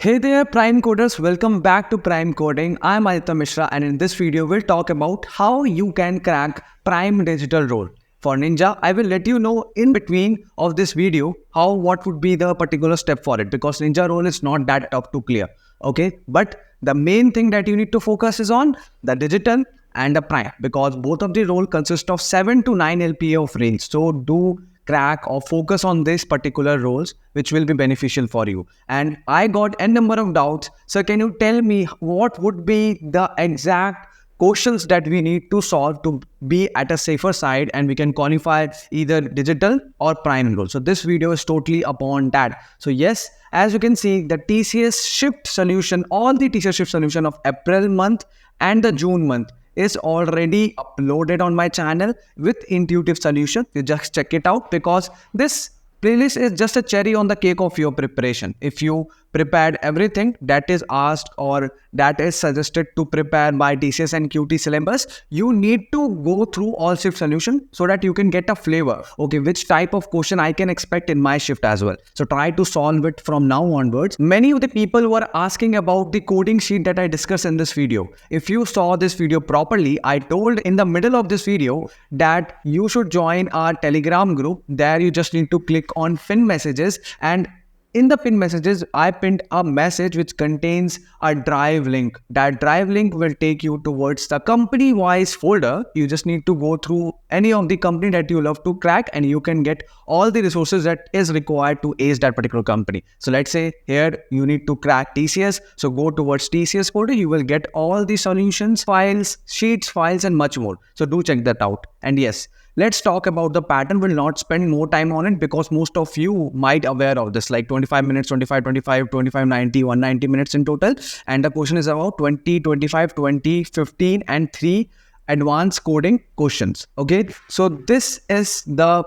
Hey there, Prime Coders. Welcome back to Prime Coding. I'm Aditya Mishra, and in this video, we'll talk about how you can crack Prime Digital role. For Ninja, I will let you know in between of this video what would be the particular step for it, because Ninja role is not that tough to clear. Okay, but the main thing that you need to focus is on the digital and the Prime, because both of the role consist of 7 to 9 LPA of range. So do crack or focus on these particular roles which will be beneficial for you. And I got n number of doubts. So can you tell me what would be the exact questions that we need to solve to be at a safer side and we can qualify either digital or prime role? So this video is totally upon that. So yes, as you can see, the TCS shift solution, all the TCS shift solution of April month and the June month is already uploaded on my channel with intuitive solution. You just check it out, because this playlist is just a cherry on the cake of your preparation. If you prepared everything that is asked or that is suggested to prepare by TCS NQT syllabus, you need to go through all shift solution so that you can get a flavor. Okay, which type of question I can expect in my shift as well. So try to solve it from now onwards. Many of the people were asking about the coding sheet that I discussed in this video. If you saw this video properly, I told in the middle of this video that you should join our Telegram group. There you just need to click on pin messages, and in the pin messages, I pinned a message which contains a drive link. That drive link will take you towards the company-wise folder. You just need to go through any of the company that you love to crack, and you can get all the resources that is required to ace that particular company. So let's say here you need to crack TCS. So go towards TCS folder. You will get all the solutions, files, sheets, files, and much more. So do check that out. And yes, let's talk about the pattern. We'll not spend more time on it because most of you might aware of this, like 25 minutes, 25, 25, 25, 90, 190 minutes in total. And the question is about 20, 25, 20, 15 and 3 advanced coding questions. Okay, so this is the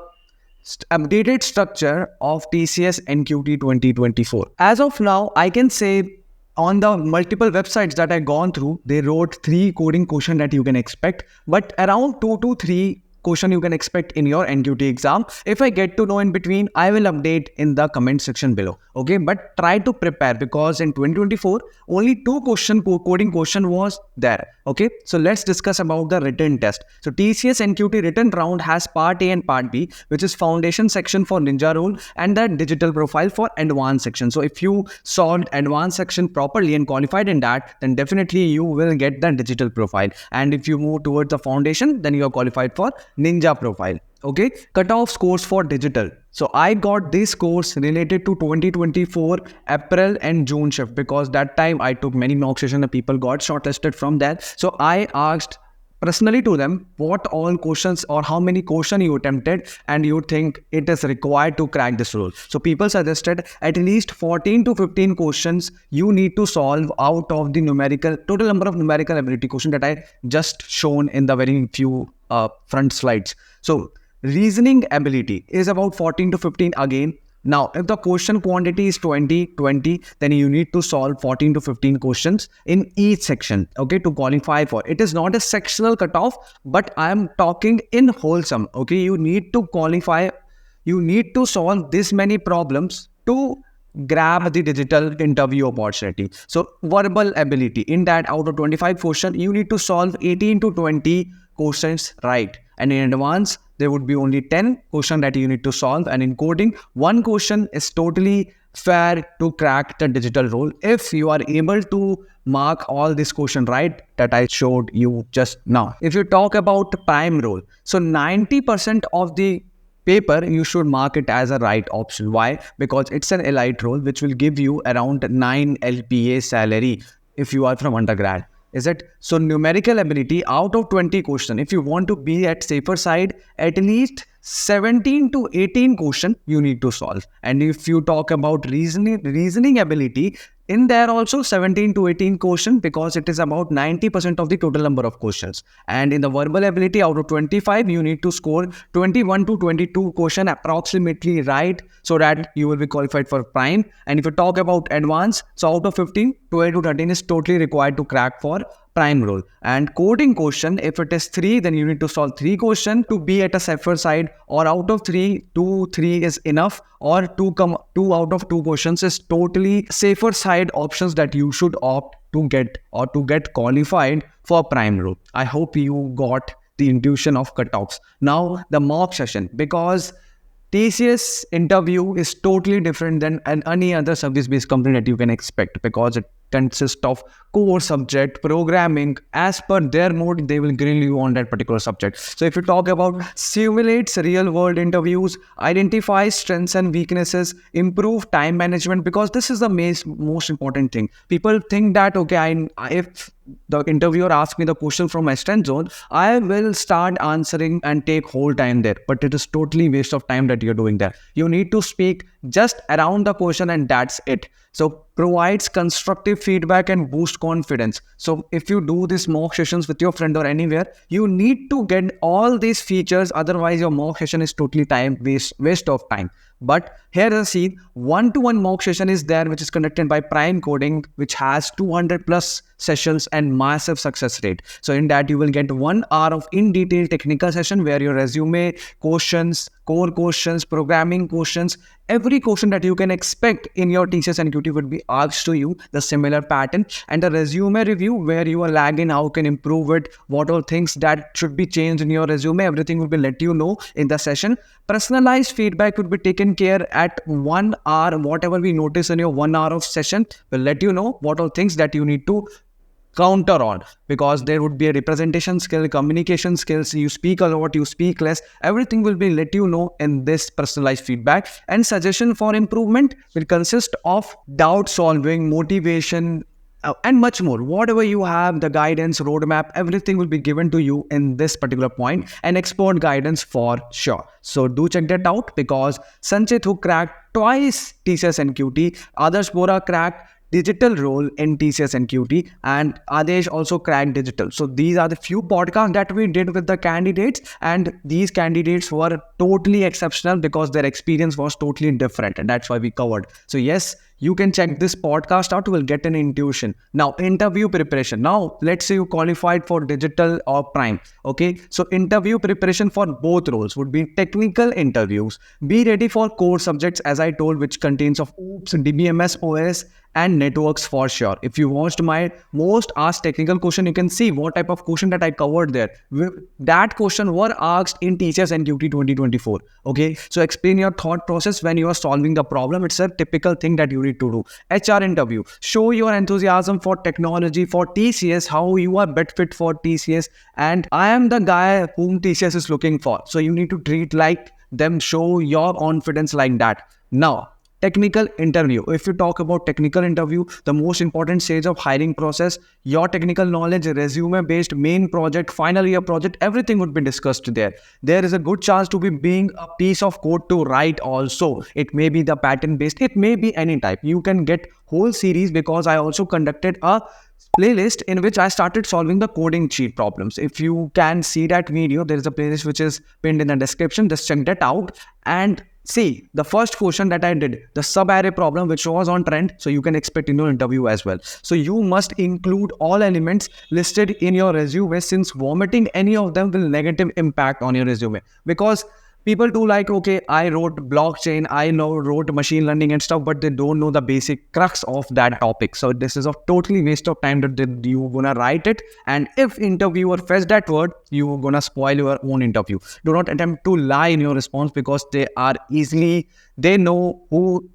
updated structure of TCS NQT 2024. As of now, I can say on the multiple websites that I gone through, they wrote 3 coding questions that you can expect, but around 2 to 3 question you can expect in your NQT exam. If I get to know in between, I will update in the comment section below. Okay, but try to prepare, because in 2024 only 2 coding question was there. Okay, so let's discuss about the written test. So TCS NQT written round has part A and part B, which is foundation section for Ninja role and the digital profile for advanced section. So if you solved advanced section properly and qualified in that, then definitely you will get the digital profile. And if you move towards the foundation, then you are qualified for Ninja profile. Okay, cutoff scores for digital. So I got this course related to 2024 April and June shift, because that time I took many mock sessions and people got shortlisted from that. So I asked personally to them what all questions or how many questions you attempted and you think it is required to crack this role. So people suggested at least 14 to 15 questions you need to solve out of the total number of numerical ability questions that I just shown in the very few front slides. So reasoning ability is about 14 to 15 again. Now, if the question quantity is 20, then you need to solve 14 to 15 questions in each section, okay, to qualify for. It is not a sectional cutoff, but I am talking in wholesome, okay. You need to qualify, you need to solve this many problems to grab the digital interview opportunity. So verbal ability, in that out of 25 questions, you need to solve 18 to 20 questions right. And in advance, there would be only 10 questions that you need to solve. And in coding, 1 question is totally fair to crack the digital role if you are able to mark all this question right that I showed you just now. If you talk about prime role, so 90% of the paper you should mark it as a right option. Why? Because it's an elite role which will give you around 9 LPA salary if you are from undergrad. Is it? So numerical ability, out of 20 questions, if you want to be at safer side, at least 17 to 18 questions you need to solve. And if you talk about reasoning ability, in there also 17 to 18 questions, because it is about 90% of the total number of questions. And in the verbal ability, out of 25, you need to score 21 to 22 questions approximately right, so that you will be qualified for prime. And if you talk about advanced, so out of 15, 12 to 13 is totally required to crack for prime role. And coding question, if it is 3, then you need to solve 3 questions to be at a safer side, or out of 3, 2, 3 is enough, or 2 out of 2 questions is totally safer side options that you should opt to get qualified for prime role. I hope you got the intuition of cutoffs. Now the mock session, because TCS interview is totally different than any other service-based company that you can expect, because it consists of core subject programming. As per their mode, they will grill you on that particular subject. So if you talk about simulates real world interviews, identify strengths and weaknesses, improve time management, because this is the most important thing. People think that, okay, if the interviewer asks me the question from my strength zone, I will start answering and take whole time there, but it is totally waste of time that you're doing there. You need to speak just around the question and that's it. So provides constructive feedback and boost confidence. So if you do these mock sessions with your friend or anywhere, you need to get all these features, otherwise your mock session is totally waste of time. But here is a scene, one-to-one mock session is there, which is conducted by Prime Coding, which has 200 plus sessions and massive success rate. So in that you will get 1 hour of in-detail technical session where your resume questions, core questions, programming questions, every question that you can expect in your TCS NQT would be asked to you, the similar pattern, and a resume review where you are lagging, how can improve it, what all things that should be changed in your resume, everything will be let you know in the session. Personalized feedback would be taken care at 1 hour. Whatever we notice in your 1 hour of session will let you know what all things that you need to counter on, because there would be a representation skill, communication skills, you speak a lot, you speak less, everything will be let you know in this personalized feedback. And suggestion for improvement will consist of doubt solving, motivation, and much more. Whatever you have, the guidance, roadmap, everything will be given to you in this particular point, and expert guidance for sure. So do check that out, because Sanchit, who cracked twice TCS NQT, Adarsh Bora cracked digital role in TCS NQT, and Adesh also cracked digital. So these are the few podcasts that we did with the candidates, and these candidates were totally exceptional because their experience was totally different, and that's why we covered. So yes, you can check this podcast out, you will get an intuition. Now, interview preparation. Now, let's say you qualified for digital or prime. Okay, so interview preparation for both roles would be technical interviews. Be ready for core subjects, as I told, which contains of OOPS, DBMS, OS, and networks for sure. If you watched my most asked technical question, you can see what type of question that I covered there. That question were asked in TCS NQT 2024. Okay, so explain your thought process when you are solving the problem. It's a typical thing that you need to do. HR interview. Show your enthusiasm for technology, for TCS, how you are best fit for TCS, and I am the guy whom TCS is looking for. So you need to treat like them, show your confidence like that. Now, technical interview. If you talk about technical interview, the most important stage of hiring process, your technical knowledge, resume based, main project, final year project, everything would be discussed there. There is a good chance to be being a piece of code to write also. It may be the pattern based, it may be any type. You can get whole series, because I also conducted a playlist in which I started solving the coding cheat problems. If you can see that video, there is a playlist which is pinned in the description. Just check that out and see the first question that I did, the sub-array problem, which was on trend. So you can expect in your interview as well. So you must include all elements listed in your resume, since vomiting any of them will negative impact on your resume. Because people do like, okay, I wrote blockchain, wrote machine learning and stuff, but they don't know the basic crux of that topic. So this is a totally waste of time that you're gonna write it. And if interviewer fetch that word, you're gonna spoil your own interview. Do not attempt to lie in your response, because they know who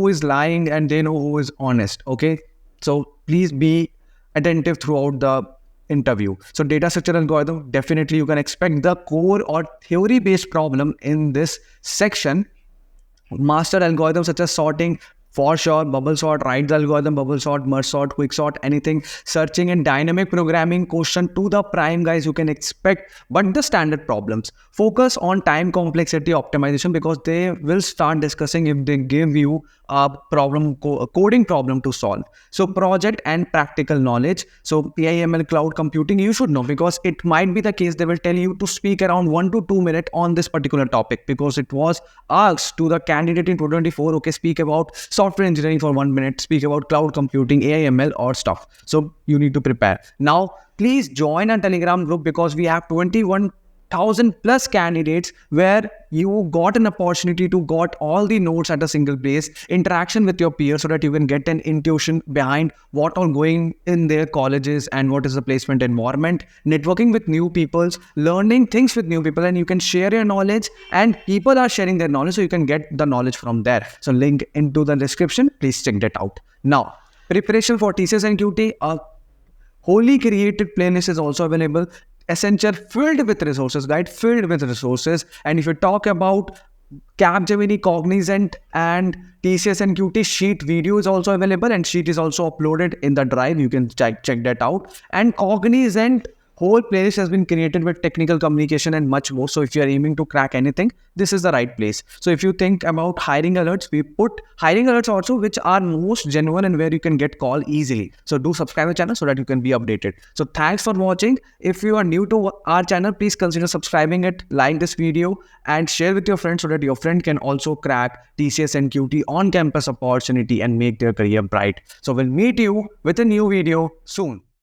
is lying and they know who is honest. Okay, so please be attentive throughout the interview. So data structure algorithm, definitely you can expect the core or theory based problem in this section. Master algorithms such as sorting, for sure, bubble sort, write the algorithm, bubble sort, merge sort, quick sort, anything. Searching and dynamic programming question to the prime guys you can expect, but the standard problems. Focus on time complexity optimization, because they will start discussing if they give you a problem, a coding problem to solve. So project and practical knowledge. So AI/ML cloud computing, you should know, because it might be the case they will tell you to speak around 1 to 2 minutes on this particular topic, because it was asked to the candidate in 2024, okay, speak about software engineering for 1 minute, speak about cloud computing, AI, ML, or stuff. So you need to prepare. Now, please join our Telegram group because we have 21,000 plus candidates where you got an opportunity to got all the notes at a single place, interaction with your peers so that you can get an intuition behind what all going in their colleges and what is the placement environment, networking with new people, learning things with new people, and you can share your knowledge and people are sharing their knowledge so you can get the knowledge from there. So link into the description, please check that out. Now, preparation for TCS NQT, wholly created playlist is also available. Essential, filled with resources, guide filled with resources. And if you talk about Capgemini, Cognizant, and TCS NQT, sheet video is also available, and sheet is also uploaded in the drive. You can check that out. And Cognizant whole playlist has been created with technical communication and much more. So if you are aiming to crack anything, this is the right place. So if you think about hiring alerts, we put hiring alerts also which are most genuine and where you can get call easily. So do subscribe the channel so that you can be updated. So thanks for watching. If you are new to our channel, please consider subscribing it, like this video, and share with your friends so that your friend can also crack TCS NQT on campus opportunity and make their career bright. So we'll meet you with a new video soon.